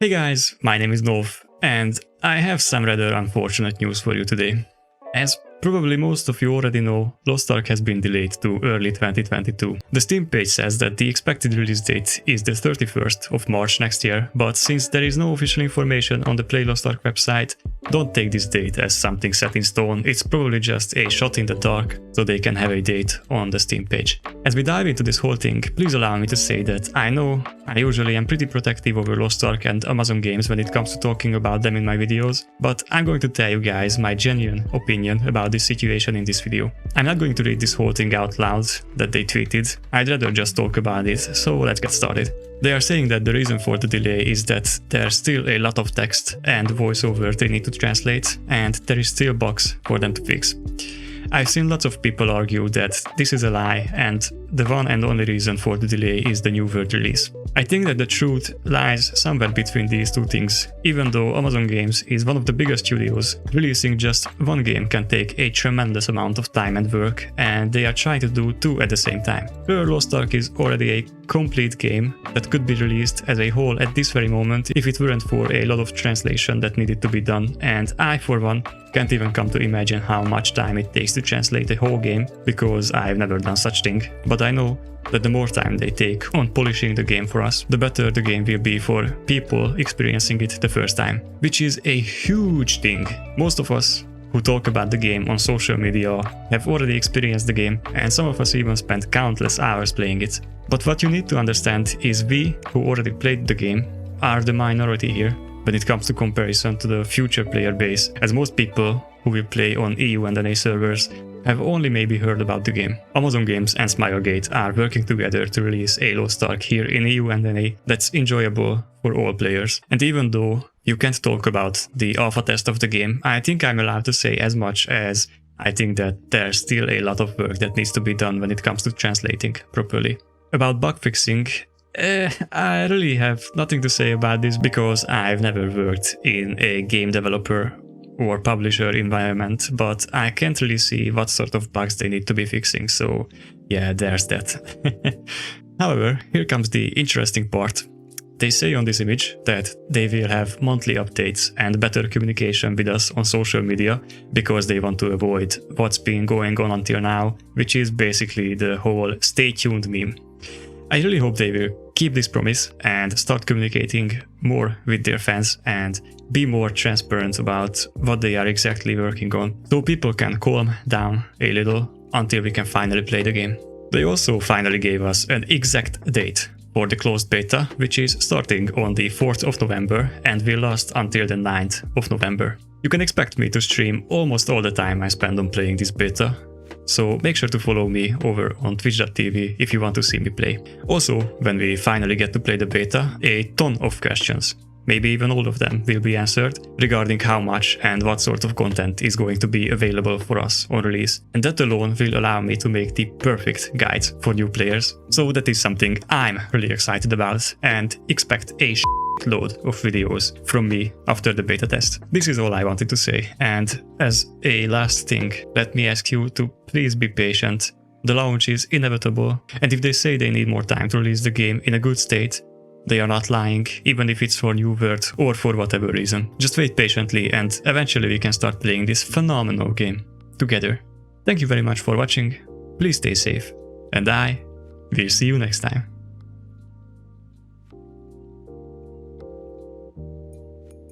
Hey guys, my name is Jhove, and I have some rather unfortunate news for you today. As probably most of you already know, Lost Ark has been delayed to early 2022. The Steam page says that the expected release date is the 31st of March next year, but since there is no official information on the Play Lost Ark website, don't take this date as something set in stone. It's probably just a shot in the dark, so they can have a date on the Steam page. As we dive into this whole thing, please allow me to say that I know I usually am pretty protective over Lost Ark and Amazon games when it comes to talking about them in my videos, but I'm going to tell you guys my genuine opinion about this situation in this video. I'm not going to read this whole thing out loud that they tweeted, I'd rather just talk about it, so let's get started. They are saying that the reason for the delay is that there's still a lot of text and voiceover they need to translate, and there is still bugs for them to fix. I've seen lots of people argue that this is a lie and the one and only reason for the delay is the new world release. I think that the truth lies somewhere between these two things. Even though Amazon Games is one of the biggest studios, releasing just one game can take a tremendous amount of time and work, and they are trying to do two at the same time. Lost Ark is already a complete game that could be released as a whole at this very moment if it weren't for a lot of translation that needed to be done, and I, for one, can't even come to imagine how much time it takes to translate a whole game, because I've never done such thing. But I know that the more time they take on polishing the game for us, the better the game will be for people experiencing it the first time, which is a huge thing. Most of us who talk about the game on social media have already experienced the game, and some of us even spent countless hours playing it. But what you need to understand is we, who already played the game, are the minority here when it comes to comparison to the future player base, as most people who will play on EU and NA servers have only maybe heard about the game. Amazon Games and Smilegate are working together to release a Lost Ark here in EU and NA that's enjoyable for all players. And even though you can't talk about the alpha test of the game, I think I'm allowed to say as much as I think that there's still a lot of work that needs to be done when it comes to translating properly. About bug fixing, I really have nothing to say about this because I've never worked in a game developer or publisher environment, but I can't really see what sort of bugs they need to be fixing, so yeah, there's that. However, here comes the interesting part. They say on this image that they will have monthly updates and better communication with us on social media because they want to avoid what's been going on until now, which is basically the whole stay tuned meme. I really hope they will keep this promise and start communicating more with their fans and be more transparent about what they are exactly working on, so people can calm down a little until we can finally play the game. They also finally gave us an exact date for the closed beta, which is starting on the 4th of November and will last until the 9th of November. You can expect me to stream almost all the time I spend on playing this beta, so make sure to follow me over on twitch.tv if you want to see me play. Also, when we finally get to play the beta, a ton of questions, maybe even all of them, will be answered regarding how much and what sort of content is going to be available for us on release. And that alone will allow me to make the perfect guide for new players. So that is something I'm really excited about, and expect a load of videos from me after the beta test. This is all I wanted to say, and as a last thing, let me ask you to please be patient. The launch is inevitable, and if they say they need more time to release the game in a good state, they are not lying, even if it's for New World or for whatever reason. Just wait patiently and eventually we can start playing this phenomenal game together. Thank you very much for watching, please stay safe, and I will see you next time.